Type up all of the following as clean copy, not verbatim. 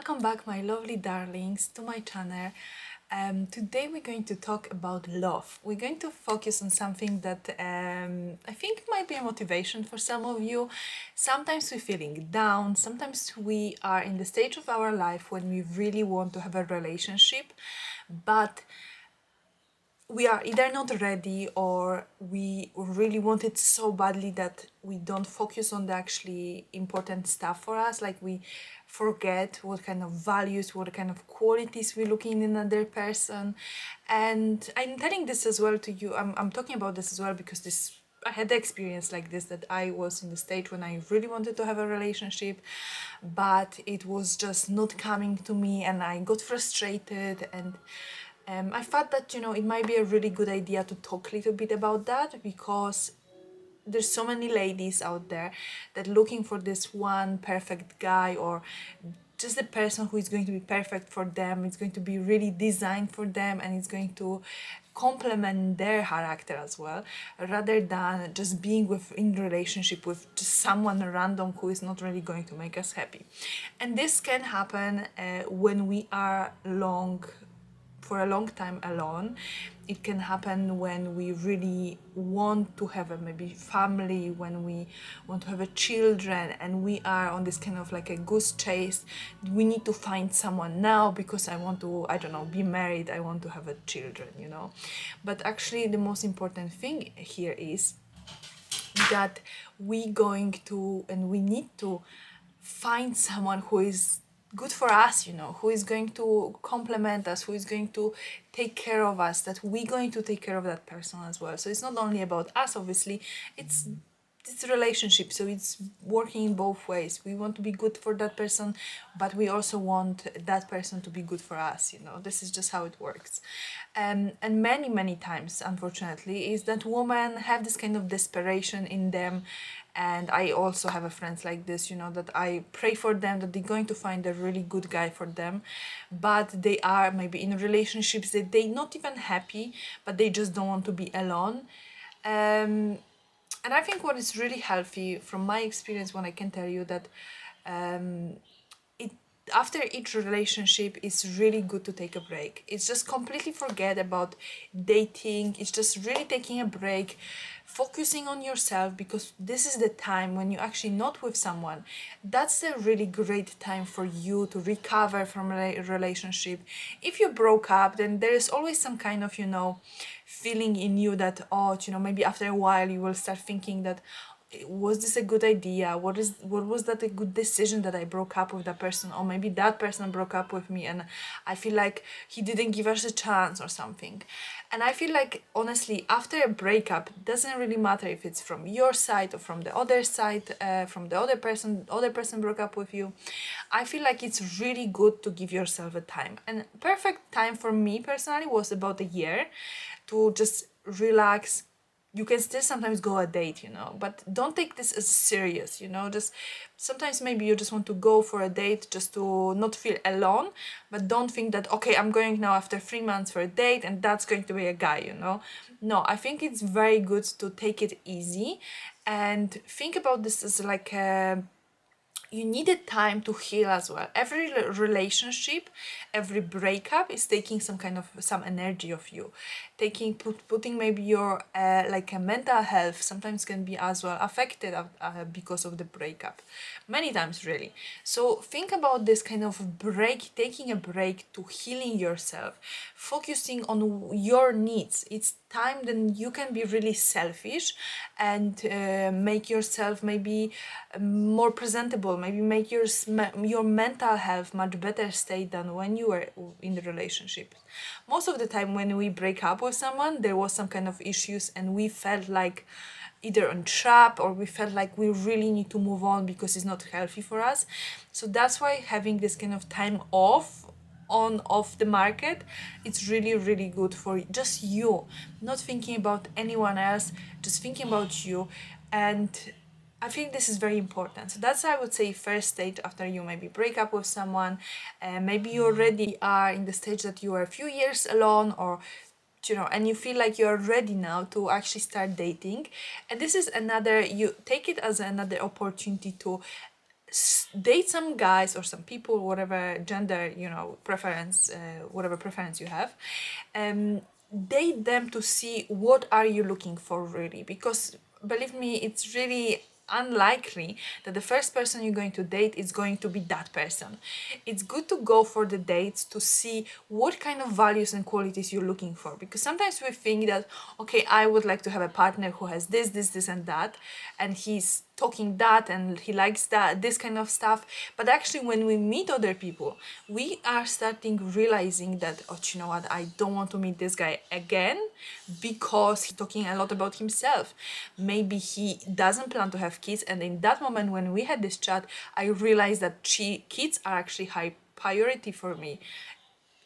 Welcome back, my lovely darlings, to my channel. Today we're going to talk about love. We're going to focus on something that I think might be a motivation for some of you. Sometimes we're feeling down, sometimes we are in the stage of our life when we really want to have a relationship, but we are either not ready or we really want it so badly that we don't focus on the actually important stuff for us, like we forget what kind of values, what kind of qualities we look in another person. And I'm telling this as well to you, I'm talking about this as well because this I had the experience like this, that I was in the stage when I really wanted to have a relationship, but it was just not coming to me and I got frustrated. And I thought that, it might be a really good idea to talk a little bit about that, because there's so many ladies out there that looking for this one perfect guy, or just the person who is going to be perfect for them. It's going to be really designed for them and it's going to complement their character as well, rather than just being in relationship with just someone random who is not really going to make us happy. And this can happen when we are for a long time alone. It can happen when we really want to have a maybe family, when we want to have a children, and we are on this kind of like a goose chase. We need to find someone now because I want to, I don't know, be married, I want to have a children. But actually the most important thing here is that we going to and we need to find someone who is good for us, who is going to complement us, who is going to take care of us, that we're going to take care of that person as well. So it's not only about us, obviously, it's a relationship, so it's working in both ways. We want to be good for that person, but we also want that person to be good for us. This is just how it works. And many times, unfortunately, is that women have this kind of desperation in them. And I also have a friends like this, that I pray for them that they're going to find a really good guy for them, but they are maybe in relationships that they're not even happy, but they just don't want to be alone. And I think what is really healthy from my experience, when I can tell you that it after each relationship, it's really good to take a break. It's just completely forget about dating. It's just really taking a break, focusing on yourself, because this is the time when you're actually not with someone. That's a really great time for you to recover from a relationship. If you broke up, then there is always some kind of feeling in you that, oh, maybe after a while you will start thinking that, was this a good idea? What was that a good decision that I broke up with that person? Or maybe that person broke up with me and I feel like he didn't give us a chance or something. And I feel like, honestly, after a breakup, it doesn't really matter if it's from your side or from the other side, from the other person broke up with you. I feel like it's really good to give yourself a time. And perfect time for me personally was about a year, to just relax. You can still sometimes go a date, but don't take this as serious, just sometimes maybe you just want to go for a date just to not feel alone, but don't think that, okay, I'm going now after 3 months for a date and that's going to be a guy. No, I think it's very good to take it easy and think about this as like you needed time to heal as well. Every relationship, every breakup is taking some energy of you, putting maybe your like a mental health sometimes can be as well affected because of the breakup, many times really. So think about this kind of break, taking a break to healing yourself, focusing on your needs. It's time then you can be really selfish and make yourself maybe more presentable, maybe make your mental health much better state than when you were in the relationship. Most of the time when we break up with someone, there was some kind of issues and we felt like either on trap, or we felt like we really need to move on because it's not healthy for us. So that's why having this kind of time off the market, it's really good for just you, not thinking about anyone else, just thinking about you. And I think this is very important. So that's, I would say, first stage after you maybe break up with someone. Maybe you already are in the stage that you are a few years alone, or and you feel like you're ready now to actually start dating. And this is you take it as another opportunity to date some guys or some people, whatever gender, preference, whatever preference you have, date them to see what are you looking for really, because believe me, it's really unlikely that the first person you're going to date is going to be that person. It's good to go for the dates to see what kind of values and qualities you're looking for, because sometimes we think that, okay, I would like to have a partner who has this and that, and he's talking that and he likes that, this kind of stuff. But actually when we meet other people, we are starting realizing that, oh, you know what, I don't want to meet this guy again because he's talking a lot about himself. Maybe he doesn't plan to have kids, and in that moment when we had this chat, I realized that kids are actually high priority for me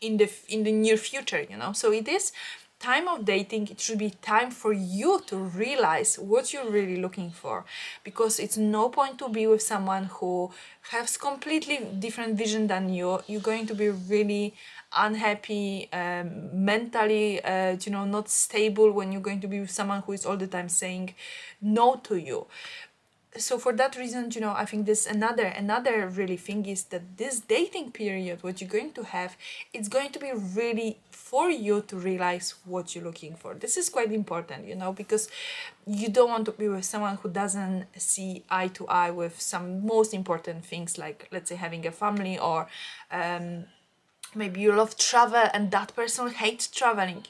in the near future, so it is time of dating. It should be time for you to realize what you're really looking for, because it's no point to be with someone who has completely different vision than you. You're going to be really unhappy, mentally, not stable when you're going to be with someone who is all the time saying no to you. So for that reason, I think this another really thing is that this dating period, what you're going to have, it's going to be really for you to realize what you're looking for. This is quite important, because you don't want to be with someone who doesn't see eye to eye with some most important things, like, let's say, having a family, or maybe you love travel and that person hates traveling,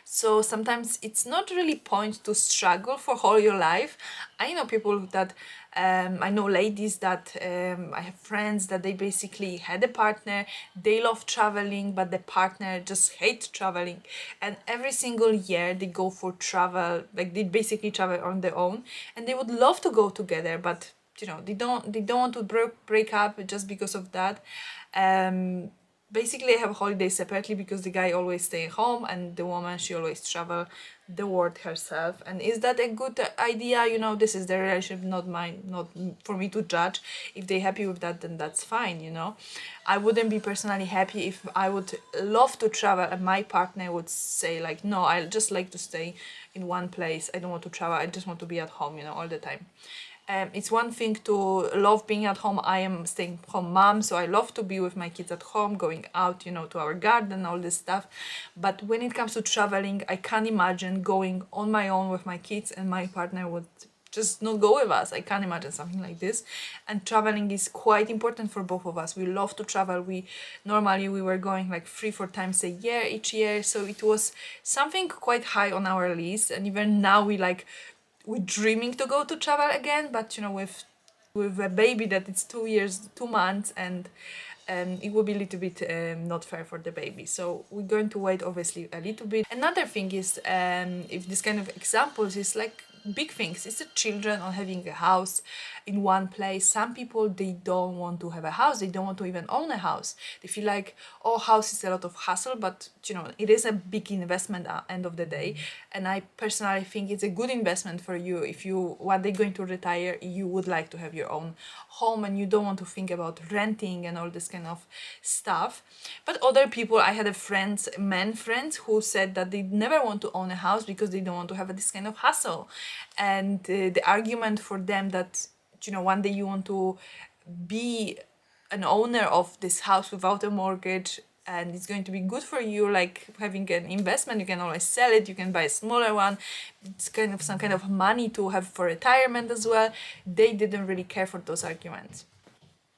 so sometimes it's not really point to struggle for all your life. I know people that I know ladies that I have friends that they basically had a partner, they love traveling, but the partner just hates traveling, and every single year they go for travel, like they basically travel on their own, and they would love to go together, but they don't want to break up just because of that. Basically, I have holidays separately because the guy always stay home and the woman, she always travel the world herself. And is that a good idea? This is their relationship, not mine, not for me to judge. If they're happy with that, then that's fine. I wouldn't be personally happy if I would love to travel and my partner would say like, no, I just like to stay in one place. I don't want to travel. I just want to be at home, all the time. It's one thing to love being at home. I am staying home mom, so I love to be with my kids at home, going out, to our garden, all this stuff. But when it comes to traveling, I can't imagine going on my own with my kids and my partner would just not go with us. I can't imagine something like this. And traveling is quite important for both of us. We love to travel. We were going like 3-4 times a year each year, so it was something quite high on our list. And even now we're dreaming to go to travel again, but with a baby that it's 2 years 2 months, and it will be a little bit not fair for the baby, so we're going to wait obviously a little bit. Another thing is, if this kind of examples is like big things, it's the children or having a house in one place. Some people, they don't want to have a house, they don't want to even own a house. They feel like, oh, house is a lot of hassle, but it is a big investment at end of the day. And I personally think it's a good investment for you. If you one day going to retire, you would like to have your own home and you don't want to think about renting and all this kind of stuff. But other people, I had men friends who said that they never want to own a house because they don't want to have this kind of hassle. And the argument for them that one day you want to be an owner of this house without a mortgage, and it's going to be good for you, like having an investment. You can always sell it, you can buy a smaller one. It's kind of some kind of money to have for retirement as well. They didn't really care for those arguments.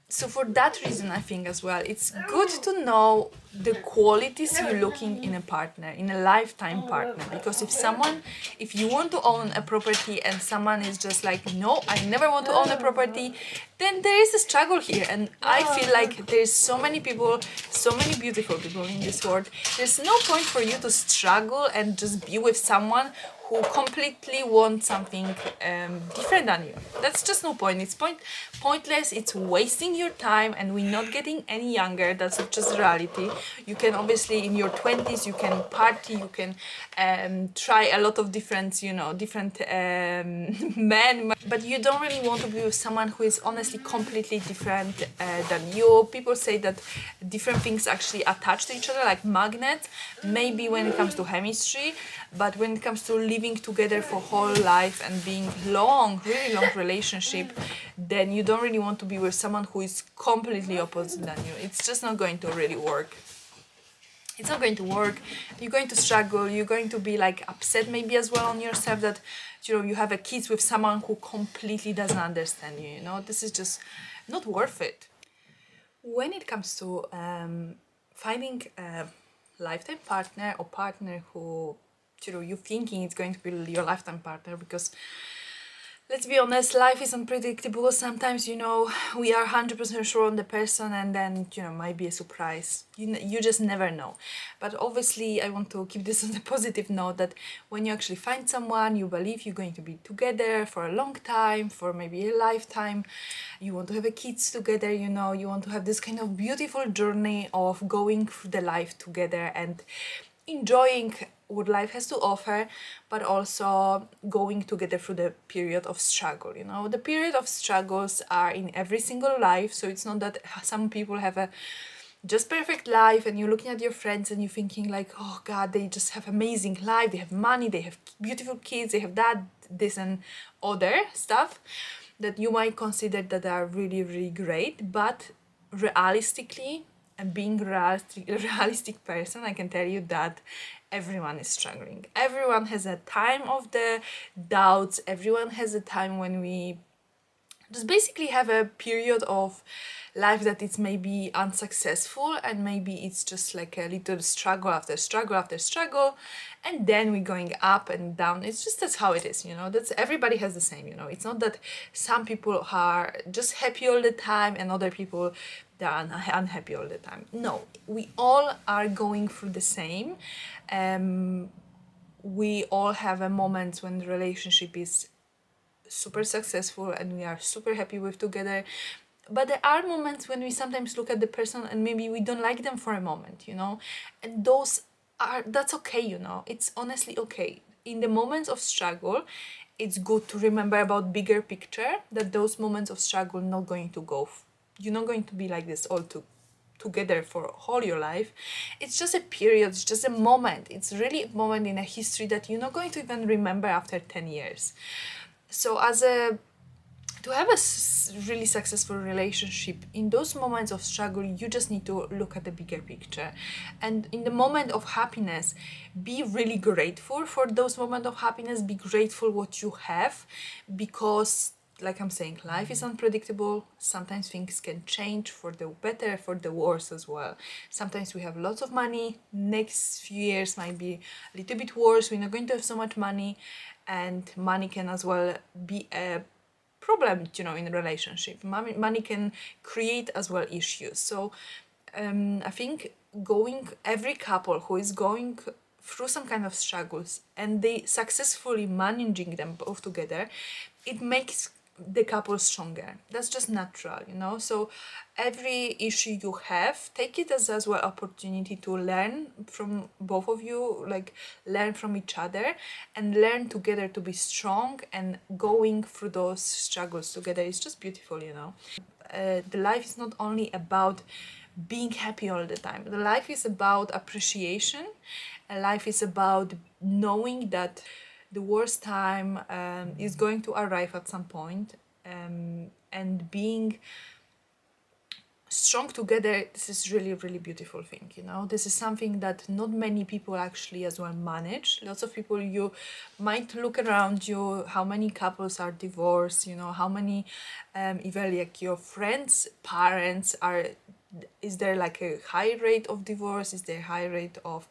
So for that reason, I think as well, it's good to know the qualities you're looking in a partner, in a lifetime partner. Because if you want to own a property and someone is just like, no, I never want to own a property, then there is a struggle here. And I feel like there's so many people, so many beautiful people in this world. There's no point for you to struggle and just be with someone who completely want something different than you. That's just no point. It's pointless. It's wasting your time, and we're not getting any younger. That's just reality. You can obviously in your 20s you can party, you can try a lot of different men, but you don't really want to be with someone who is honestly completely different than you. People say that different things actually attach to each other like magnets, maybe when it comes to chemistry, but when it comes to living living together for whole life and being really long relationship, then you don't really want to be with someone who is completely opposite than you. It's just not going to really work. It's not going to work. You're going to struggle. You're going to be like upset maybe as well on yourself that, you know, you have a kids with someone who completely doesn't understand you. You know, this is just not worth it. When it comes to finding a lifetime partner or partner who, you know, you're thinking it's going to be your lifetime partner, because let's be honest, life is unpredictable. Sometimes, you know, we are 100% sure on the person and then, you know, might be a surprise. You just never know. But obviously, I want to keep this on a positive note that when you actually find someone, you believe you're going to be together for a long time, for maybe a lifetime, you want to have a kids together, you know, you want to have this kind of beautiful journey of going through the life together and enjoying what life has to offer, but also going together through the period of struggle. You know, the period of struggles are in every single life, so it's not that some people have a just perfect life and you're looking at your friends and you're thinking like, oh god, they just have amazing life, they have money, they have beautiful kids, they have that, this and other stuff that you might consider that are really great. But realistically, and being realistic person, I can tell you that everyone is struggling. Everyone has a time of the doubts. Everyone has a time when we just basically have a period of life that it's maybe unsuccessful, and maybe it's just like a little struggle after struggle after struggle, and then we're going up and down. It's just, that's how it is, you know. That's, everybody has the same, you know. It's not that some people are just happy all the time and other people, they're unhappy all the time. No, we all are going through the same. We all have a moment when the relationship is super successful and we are super happy with together, but there are moments when we sometimes look at the person and maybe we don't like them for a moment, you know, and that's okay, you know. It's honestly okay. In the moments of struggle, it's good to remember about bigger picture, that those moments of struggle not going to go, you're not going to be like this all together for all your life. It's just a period, it's just a moment. It's really a moment in a history that you're not going to even remember after 10 years. So to have a really successful relationship, in those moments of struggle, you just need to look at the bigger picture. And in the moment of happiness, be really grateful for those moments of happiness. Be grateful what you have, because like I'm saying, life is unpredictable. Sometimes things can change for the better, for the worse as well. Sometimes we have lots of money, next few years might be a little bit worse, we're not going to have so much money, and money can as well be a problem, you know, in a relationship. Money can create as well issues. So I think every couple who is going through some kind of struggles and they successfully managing them both together, it makes the couple stronger. That's just natural, you know. So every issue you have, take it as well opportunity to learn from both of you, like learn from each other and learn together to be strong, and going through those struggles together is just beautiful, you know. The life is not only about being happy all the time. The life is about appreciation. Life is about knowing that the worst time is going to arrive at some point, and being strong together. This is really beautiful thing, you know. This is something that not many people actually as well manage. Lots of people, you might look around you, how many couples are divorced, you know, how many even like your friends' parents are, is there like a high rate of divorce, is there a high rate of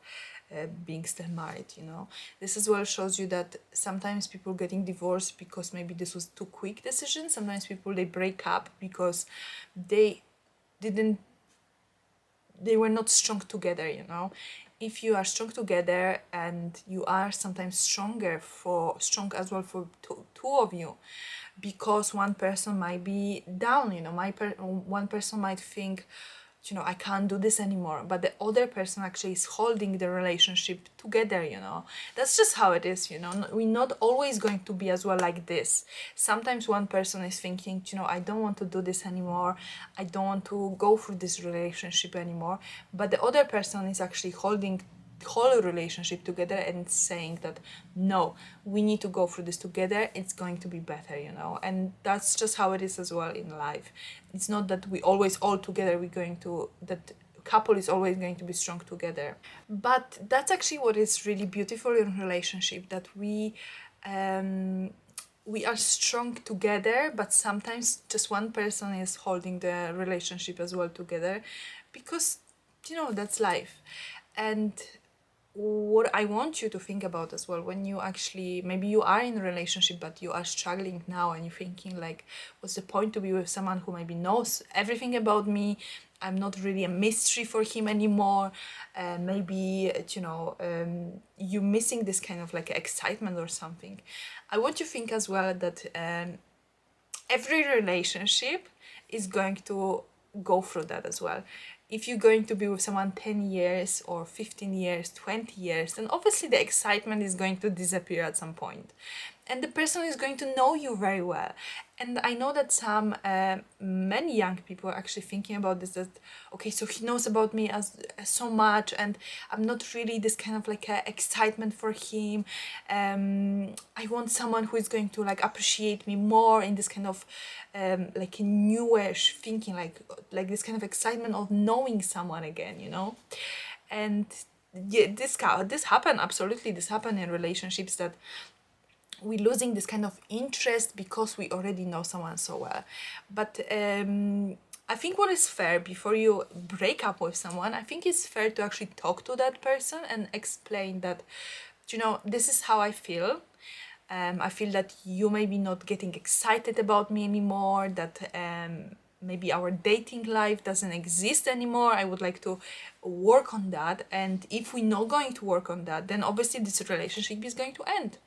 being still married, you know. This as well shows you that sometimes people getting divorced because maybe this was too quick decision. Sometimes people, they break up because they were not strong together, you know. If you are strong together and you are sometimes strong as well for two of you, because one person might be down, you know, one person might think, you know, I can't do this anymore, but the other person actually is holding the relationship together, you know. That's just how it is, you know. We're not always going to be as well like this. Sometimes one person is thinking, you know, I don't want to do this anymore, I don't want to go through this relationship anymore, but the other person is actually holding whole relationship together and saying that no, we need to go through this together, it's going to be better, you know. And that's just how it is as well in life. It's not that we always all together we're going to, that couple is always going to be strong together. But that's actually what is really beautiful in relationship, that we are strong together, but sometimes just one person is holding the relationship as well together, because you know that's life. And what I want you to think about as well, when you actually, maybe you are in a relationship but you are struggling now and you're thinking like, what's the point to be with someone who maybe knows everything about me, I'm not really a mystery for him anymore, maybe you're missing this kind of like excitement or something. I want you to think as well that every relationship is going to go through that as well. If you're going to be with someone 10 years or 15 years, 20 years, then obviously the excitement is going to disappear at some point. And the person is going to know you very well. And I know that many young people are actually thinking about this, that, okay, so he knows about me as so much and I'm not really this kind of like excitement for him. I want someone who is going to like appreciate me more in this kind of like a newish thinking, like this kind of excitement of knowing someone again, you know. And yeah, this happened, absolutely, this happened in relationships, that we're losing this kind of interest because we already know someone so well. But I think what is fair before you break up with someone, I think it's fair to actually talk to that person and explain that, you know, this is how I feel. I feel that you may be not getting excited about me anymore, that maybe our dating life doesn't exist anymore. I would like to work on that. And if we're not going to work on that, then obviously this relationship is going to end.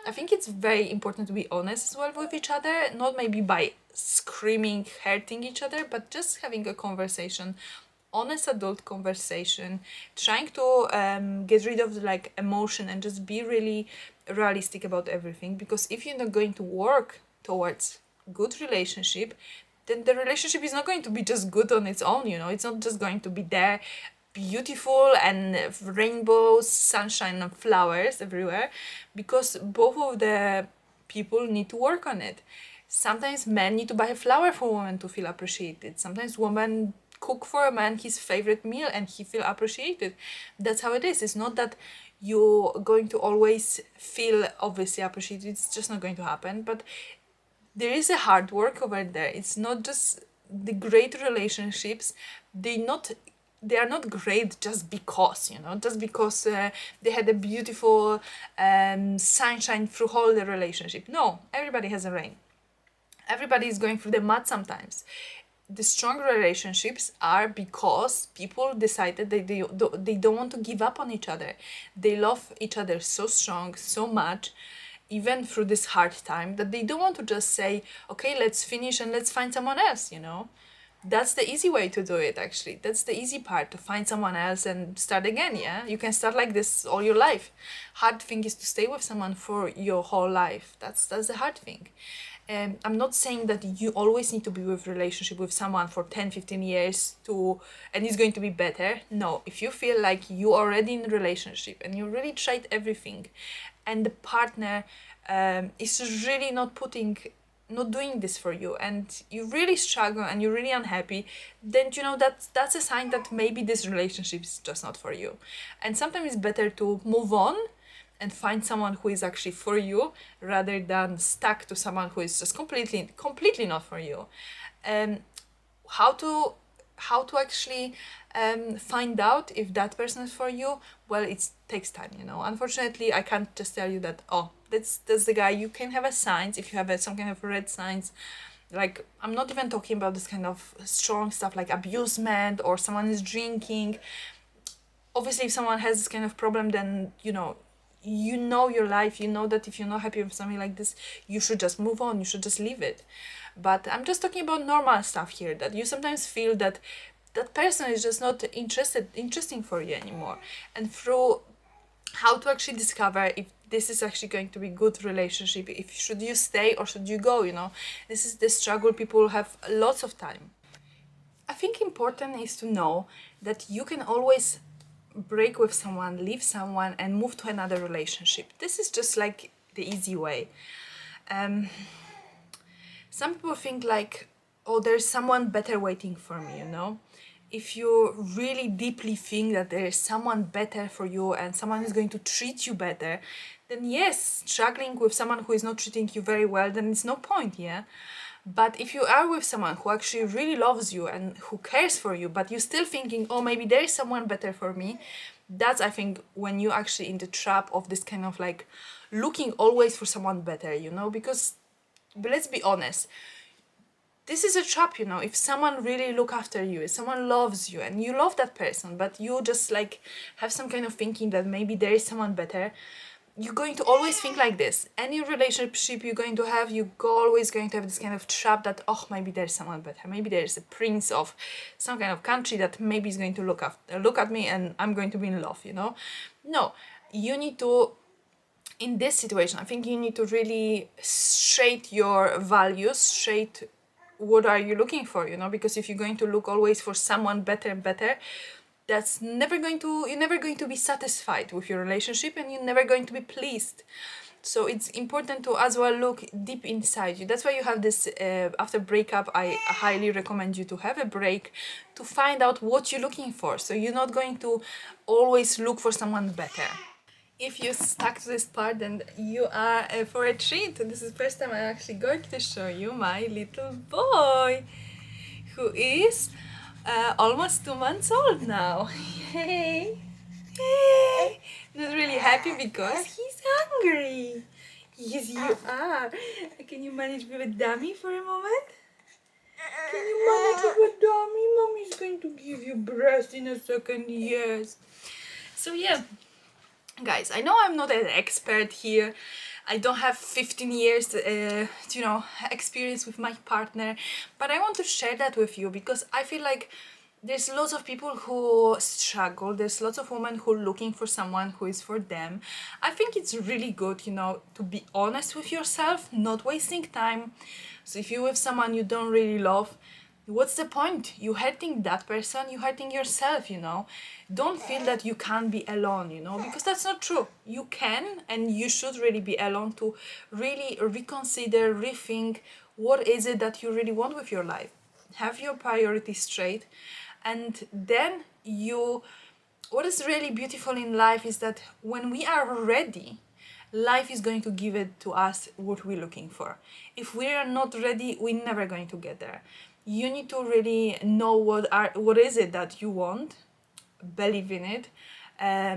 I think it's very important to be honest as well with each other, not maybe by screaming, hurting each other, but just having a conversation, honest adult conversation, trying to get rid of the like emotion and just be really realistic about everything. Because if you're not going to work towards good relationship, then the relationship is not going to be just good on its own, you know. It's not just going to be there beautiful and rainbows, sunshine and flowers everywhere, because both of the people need to work on it. Sometimes men need to buy a flower for women to feel appreciated. Sometimes women cook for a man his favorite meal and he feel appreciated. That's how it is. It's not that you're going to always feel obviously appreciated. It's just not going to happen. But there is a hard work over there. It's not just the great relationships. They are not great just because, you know, just because they had a beautiful sunshine through whole the relationship. No, everybody has a rain. Everybody is going through the mud sometimes. The strong relationships are because people decided that they don't want to give up on each other. They love each other so strong, so much, even through this hard time, that they don't want to just say, okay, let's finish and let's find someone else, you know. That's the easy way to do it, actually. That's the easy part, to find someone else and start again, yeah? You can start like this all your life. Hard thing is to stay with someone for your whole life. That's the hard thing. And I'm not saying that you always need to be with relationship with someone for 10, 15 years and it's going to be better. No, if you feel like you already in a relationship and you really tried everything and the partner is really not doing this for you and you really struggle and you're really unhappy, then you know that's a sign that maybe this relationship is just not for you. And sometimes it's better to move on and find someone who is actually for you, rather than stuck to someone who is just completely not for you. How to actually find out if that person is for you? Well, it takes time, you know. Unfortunately, I can't just tell you that, oh, that's the guy. You can have a signs if you have some kind of red signs. Like, I'm not even talking about this kind of strong stuff like abusement or someone is drinking. Obviously, if someone has this kind of problem, then you know your life, you know that if you're not happy with something like this, you should just move on, you should just leave it. But I'm just talking about normal stuff here, that you sometimes feel that that person is just not interesting for you anymore. And through how to actually discover if this is actually going to be good relationship, if should you stay or should you go, you know, this is the struggle people have lots of time. I think important is to know that you can always break with someone, leave someone, and move to another relationship. This is just like the easy way. Some people think like, oh, there's someone better waiting for me, you know? If you really deeply think that there is someone better for you and someone is going to treat you better, then yes, struggling with someone who is not treating you very well, then it's no point, yeah? But if you are with someone who actually really loves you and who cares for you, but you're still thinking, oh, maybe there is someone better for me, that's, I think, when you actually in the trap of this kind of like looking always for someone better, you know? Because, but let's be honest, this is a trap, you know. If someone really look after you, if someone loves you and you love that person, but you just like have some kind of thinking that maybe there is someone better, you're going to always think like this. Any relationship you're going to have, you're always going to have this kind of trap that, oh, maybe there's someone better, maybe there's a prince of some kind of country that maybe is going to look at me and I'm going to be in love, you know. No, you need to, in this situation, I think you need to really straight your values, straight what are you looking for, you know, because if you're going to look always for someone better and better, that's never going to, you're never going to be satisfied with your relationship and you're never going to be pleased. So it's important to as well look deep inside you. That's why you have this, after breakup, I highly recommend you to have a break to find out what you're looking for. So you're not going to always look for someone better. If you stuck to this part, then you are for a treat. This is the first time I'm actually going to show you my little boy, who is almost 2 months old now. Yay! Yay! Not really happy because he's hungry. Yes, you are. Can you manage with a dummy for a moment? Can you manage with a dummy? Mommy's going to give you breast in a second. Yes. So yeah. Guys, I know I'm not an expert here. I don't have 15 years, you know, experience with my partner, but I want to share that with you because I feel like there's lots of people who struggle. There's lots of women who are looking for someone who is for them. I think it's really good, you know, to be honest with yourself, not wasting time. So if you're with someone you don't really love, what's the point? You hurting that person, you hurting yourself, you know. Don't feel that you can't be alone, you know, because that's not true. You can and you should really be alone to really reconsider, rethink what is it that you really want with your life. Have your priorities straight, and then you, what is really beautiful in life is that when we are ready, life is going to give it to us what we're looking for. If we are not ready, we're never going to get there. You need to really know what is it that you want, believe in it,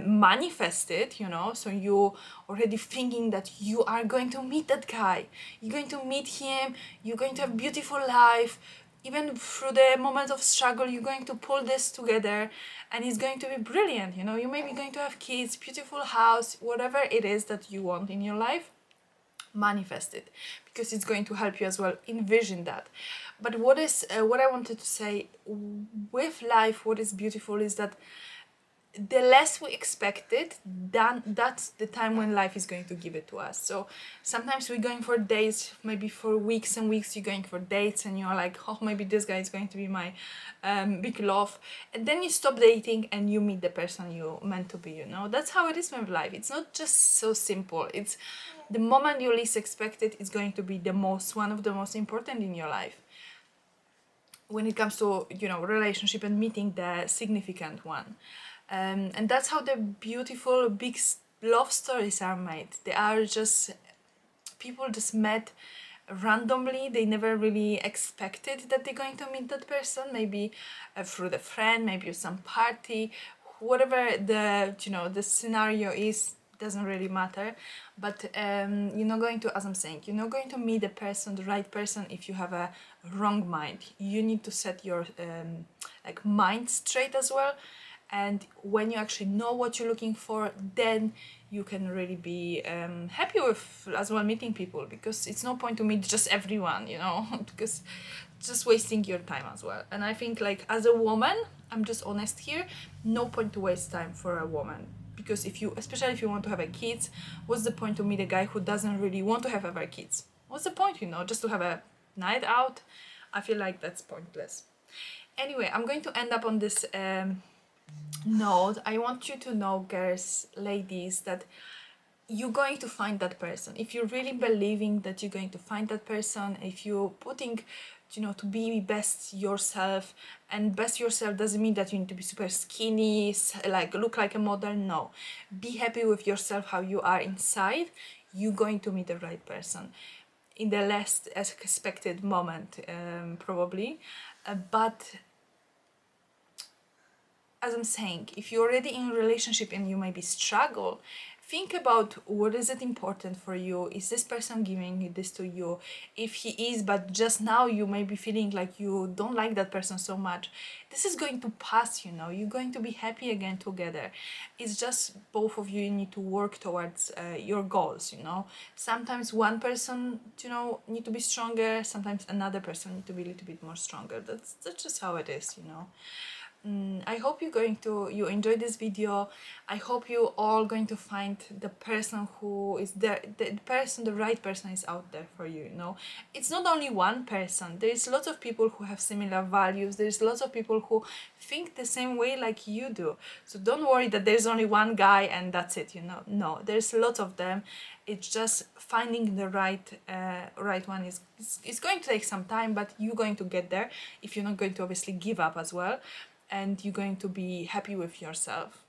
manifest it, you know. So you already thinking that you are going to meet that guy, you're going to meet him, you're going to have beautiful life. Even through the moments of struggle, you're going to pull this together and it's going to be brilliant, you know. You may be going to have kids, beautiful house, whatever it is that you want in your life, manifest it, because it's going to help you as well envision that. But what I wanted to say with life, what is beautiful is that the less we expect it, then that's the time when life is going to give it to us. So sometimes we're going for dates, maybe for weeks and weeks you're going for dates and you're like, oh, maybe this guy is going to be my big love, and then you stop dating and you meet the person you meant to be, you know. That's how it is with life. It's not just so simple. It's the moment you least expect it is going to be one of the most important in your life when it comes to, you know, relationship and meeting the significant one. And that's how the beautiful big love stories are made. They are just, people just met randomly. They never really expected that they're going to meet that person, maybe through the friend, maybe some party, whatever the, you know, the scenario is, doesn't really matter. But you're not going to, as I'm saying, you're not going to meet the person, the right person, if you have a wrong mind. You need to set your like mind straight as well. And when you actually know what you're looking for, then you can really be happy with as well meeting people, because it's no point to meet just everyone, you know, because just wasting your time as well. And I think, like, as a woman, I'm just honest here, no point to waste time for a woman, because if you, especially if you want to have a kids, what's the point to meet a guy who doesn't really want to have ever kids? What's the point, you know, just to have a night out? I feel like that's pointless. Anyway, I'm going to end up on this No, I want you to know, girls, ladies, that you're going to find that person. If you're really believing that you're going to find that person, if you're putting, to be best yourself, and best yourself doesn't mean that you need to be super skinny, like look like a model. No, be happy with yourself, how you are inside. You're going to meet the right person in the less expected moment, probably. But as I'm saying, if you're already in a relationship and you maybe struggle, think about what is it important for you. Is this person giving this to you? If he is, but just now you may be feeling like you don't like that person so much, this is going to pass, you're going to be happy again together. It's just both of you need to work towards your goals. Sometimes one person, need to be stronger, sometimes another person need to be a little bit more stronger. That's just how it is. I hope you enjoy this video. I hope you all going to find the person who is there, the right person is out there for you. It's not only one person. There's lots of people who have similar values. There's lots of people who think the same way like you do. So don't worry that there's only one guy and that's it. No, there's lots of them. It's just finding the right one is going to take some time, but you're going to get there if you're not going to obviously give up as well, and you're going to be happy with yourself.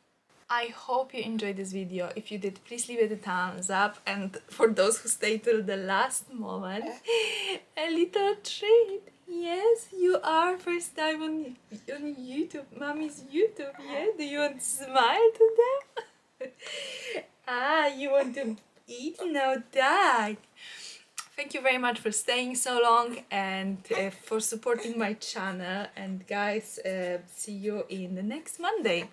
I hope you enjoyed this video. If you did, please leave it a thumbs up, and for those who stayed till the last moment, a little treat. Yes, you are first time on YouTube, mommy's YouTube. Yeah, do you want to smile to them? You want to eat now, Dad? Thank you very much for staying so long and for supporting my channel. And guys, see you in the next Monday.